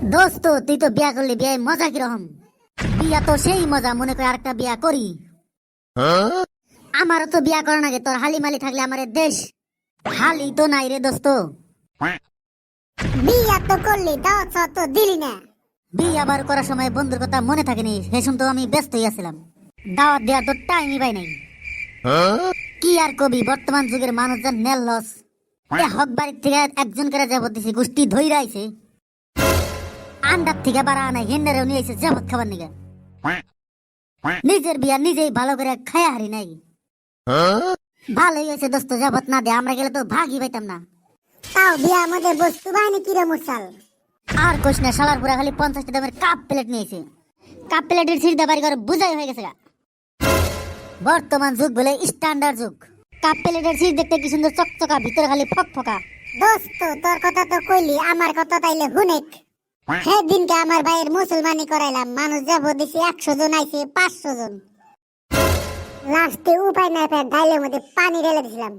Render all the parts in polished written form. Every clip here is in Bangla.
দোস্ত তুই তো বিয়া করলি, বিয়ে মজা কিরকম? বিয়া তো সেই মজা, মনে করে আরেকটা বিয়া করি। আমারও তো বিয়া করার আগে তোর হালিমালি থাকলে আমার দেশ হালি তো নাই রে দোস্ত। বিয়া তো করলি, দাওয়াত সাওয়াত তো দিলি না। বিয়ে আবার করার সময় বন্ধুর কথা মনে থাকেনি, সে সময় তো আমি ব্যস্ত হইয়াছিলাম, দাওয়াত দেওয়ার তো টাইমই পাই নাই। কি আর কবি, বর্তমান যুগের মানুষজন নেলস হক বাড়ির থেকে একজন করে যাবত দিছে, গোষ্ঠী ধইরা আইছে, আন্ডার থেকে বাড়া নাই, হেন্ডারেও নিয়ে আইছে যাবত খাবার নিগে। নিজের বিয়া নিজেই ভালো করে খায়া হারি নাই। ভালোই হয়েছে দোস্ত, যাবত না দে, আমরা গেলে তো ভাগই পাইতাম না। তাও বিয়ার মধ্যে বস্তু বাহিনী কিরে মুরসাল। আর কোশ না, শালার পুরা খালি 50 দামের কাপ প্লেট নিয়েছে, কাপ প্লেটের সিঁড়ি বাড়ি করে বুঝাই হয়ে গেছে গা। বর্তমান যুগ বলে স্ট্যান্ডার্ড যুগ, কাপ প্লেটের সিঁড়ি দেখতে কি সুন্দর চকচকা, ভিতরে খালি ফকফকা। দোস্ত তোর কথা তো কইলি, আমার কথা তাইলে হুনেক। সেদিনকে আমার ভাইয়ের মুসলমানি করাইলাম, মানুষ যাবো দিছি 100 জন, আইছে 500 জন। লাস্টে উপায় না পেয়ে ডাইলের মধ্যে পানি ঢেলে দিছিলাম।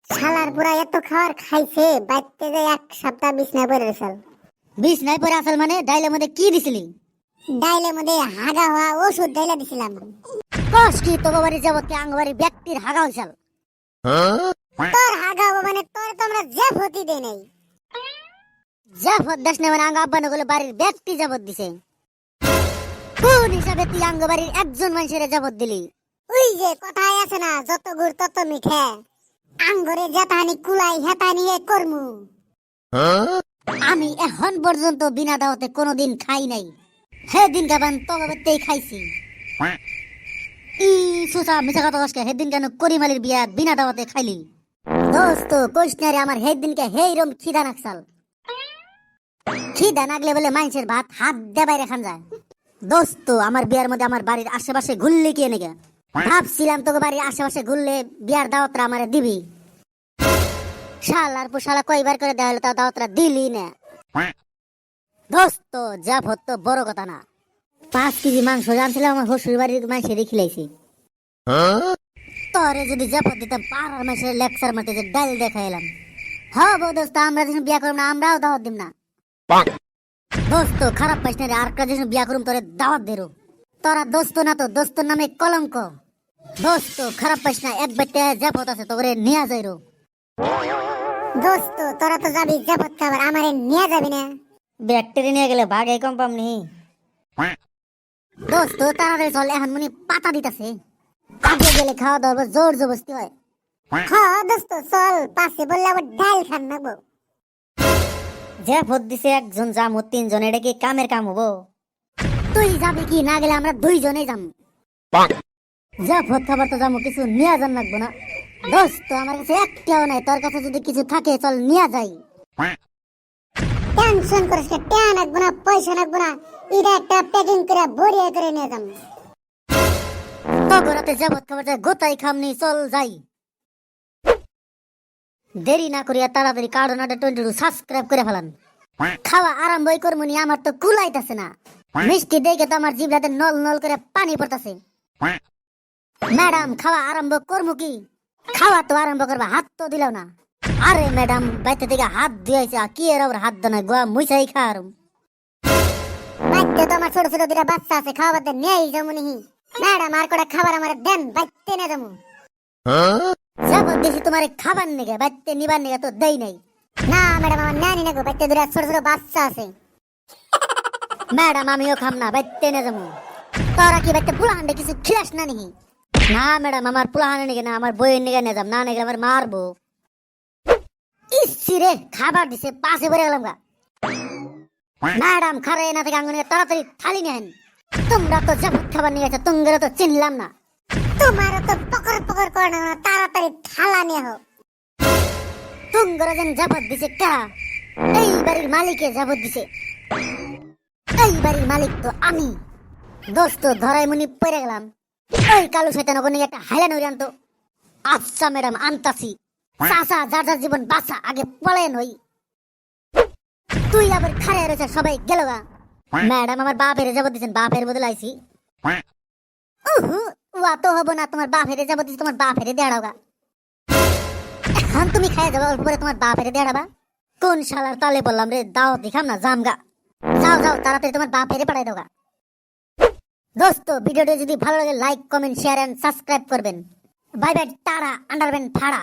শালার পুরা এত খাবার খাইছে, বাইতে যায় 1 সপ্তাহ বিছনায় পড়ে রইছাল। বিছনায় পরে আসল মানে ডাইলের মধ্যে কি দিছিলি? ডাইলের মধ্যে হাগা হওয়া ওষুধ ঢেলে দিছিলাম। কস কি তোকে বাড়ি যাবত কি আঙ্গবাড়ি ব্যক্তির হাগা হইছাল? তোর হাগা হবো মানে তোর তো আমরা জাফতি দেই নাই। যাবত দাস না মানে আঙ্গ আব্বা নগলে বাড়ির ব্যক্তি যাবত দিছে। কোন হিসাবে তুই আঙ্গ বাড়ির একজন মানুষের যাবত দিলি? ওই যে কথায় আছে না, যত গুড় তত মিঠে। আঙ্গরে যেতানি কুলাই হেতানি এ করমু। আমি এখন পর্যন্ত বিনা দাওয়াতে কোনোদিন খাই নাই, সেদিন গাবান তগবেতেই খাইছি। ই সুসা মিছা কথা কসকে, সেদিন কেন করিমালির বিয়া বিনা দাওয়াতে খাইলি? দোস্ত কইসনারে আমার সেদিনকে হেইরম খিদা নাকসাল, খিদা নাগলে বলে মানুষের ভাত হাত দেবাই রেখান যায়। দোস্ত আমার বিয়ার মধ্যে আমার বাড়ির আশেপাশে ঘুরলি কি এনেগে? ভাবছিলাম তোকে বাড়ির আশেপাশে ঘুরলে বিয়ার দাওয়াতরা আমারে দিবি। শালার পোশালা কয়বার করে দেওয়া হলো, তাও দাওয়াতরা দিলি না। দোস্ত জাফত তো বড় কথা না, 5 কেজি মাংস জানছিলাম আমার শ্বশুর বাড়ির মাংসেরই খিলাইছি। তোরে যদি জাফত দিতাম পাড়ার মাসের লেকচার মাঠে যে ডাল দেখা এলাম। হ্যাঁ বউ দোস্ত, আমরা যখন বিয়া করব না আমরাও দাওয়াত দিব না। দোস্ত খারাপ পাইস না রে, আর যখন বিয়া করুম তোরে দাওয়াত দেরো। তোরা দোস্ত না তো দোস্তর নামে কলঙ্ক। দোস্ত খারাপ পাইস না, এক বেটে জাফত আছে তোরে নিয়া যাইরো। দোস্ত তোরা তো যাবি জাফত খাবার, আমারে নিয়ে যাবি না? ব্যাকটেরিয়া নিয়ে গেলে ভাগে কম পামনি। দোস্ত তাড়াতাড়ি চল, এখন মনে পাতা দিতেছে, আগে গেলে খাওয়া দাওয়া জোর জবস্তি হয়। হ্যাঁ দোস্ত চল, পাশে বললে আবার ডাল খান নাবো। যে ভোট দিছে একজন যাম, 3 জন, এটা কি কামের কাম হবো? তুই যাবি কি? না গেলে আমরা 2 জনেই যাম। যা ভোট খাবার তো যাবো, কিছু নিয়ে যান লাগবো না। দোস্ত আমার কাছে একটাও নাই, তোর কাছে যদি কিছু থাকে চল নিয়ে যাই। টেনশন করিস না, টাকা লাগবো না, পয়সা লাগবো না, এটা একটা প্যাকিং করে ভরিয়ে করে নিয়ে যাম। তগরাতে যা ভোট খাবার যায় গোতাই খামনি, চল যাই। দেরি না করিয়া তাড়াতাড়ি কার্ডনাটা 22 সাবস্ক্রাইব করে ফেলান। খাওয়া আরম্ভই করমুনি, আমার তো কুলাইতাছে না। মিষ্টি দেখে তো আমার জিভটাতে নল নল করে পানি পড়তাছে। ম্যাডাম খাওয়া আরম্ভ করমু কি? খাওয়া তো আরম্ভ করবা, হাত তো দিলাও না। আরে ম্যাডাম বাইতে থেকে হাত ধুয়েছে, কি এর আবার হাত দানা গোয়া মুইছাই খাওয়ারম। বাইতে তো আমার ছোট ছোট 2টা বাচ্চা আছে, খাওয়া বাদে নিয়েই যাবো নিহি। ম্যাডাম আর কটা খাবার আমার দেন, বাইতে নিয়ে যাবো। যাবো দেখি তোমার খাবার নিগে, বাইতে নিবার নিগে তো দেই নাই। না ম্যাডাম আমার নানি নাগো, বাইতে 2টা ছোট ছোট বাচ্চা আছে। ম্যাডাম আমিও খাম না, বাইতে নিয়ে যাবো। তোরা কি বাইতে পুলাহান্ডে কিছু খিলাস না নিহি? না ম্যাডাম আমার পুলাহান্ডে নিগে না, আমার বইয়ের নিগে নিয়ে যাম, না নিগে আমার মারবো। ইসি রে খাবার দিছে, পাশে পড়ে গেলাম গা। ম্যাডাম খারে না থেকে আঙ্গুনে তাড়াতাড়ি থালি নেন। তোমরা তো জাফত খাবার নিয়ে গেছো, তোমরা তো চিনলাম না। তোমারও তো পকর পকর করে না, তাড়াতাড়ি থালা নিয়ে হোক। তোমরা যেন জাফত দিছে কা? এই বাড়ির মালিকে জাফত দিছে, এই বাড়ির মালিক তো আমি। দোস্ত ধরাই মুনি পড়ে গেলাম, ওই কালো শয়তান ওখানে একটা হাইলান হইরান তো। আচ্ছা ম্যাডাম আনতাছি। চাচা যার যার জীবন বাঁচা, আগে পলায়ন হই। তুই আবার খারে রয়েছে, সবাই গেল গা। ম্যাডাম আমার বাপের যাবত দিচ্ছেন, বাপের বদলে আইছি। ওয়া তো হবো না, তোমার বাপের যাবত দিচ্ছি, তোমার বাপের দেড়াও গা। এখন তুমি খাই যাবা, অল্প পরে তোমার বাপের দেড়াবা। কোন শালার তালে বললাম রে, দাও দেখাম না জামগা। যাও যাও তাড়াতাড়ি তোমার বাপ ফেরে পাঠাই দাও। দোস্ত ভিডিওটি যদি ভালো লাগে like comment share and subscribe করবেন। বাই বাই, টাটা, আন্ডারবেন ফাড়া।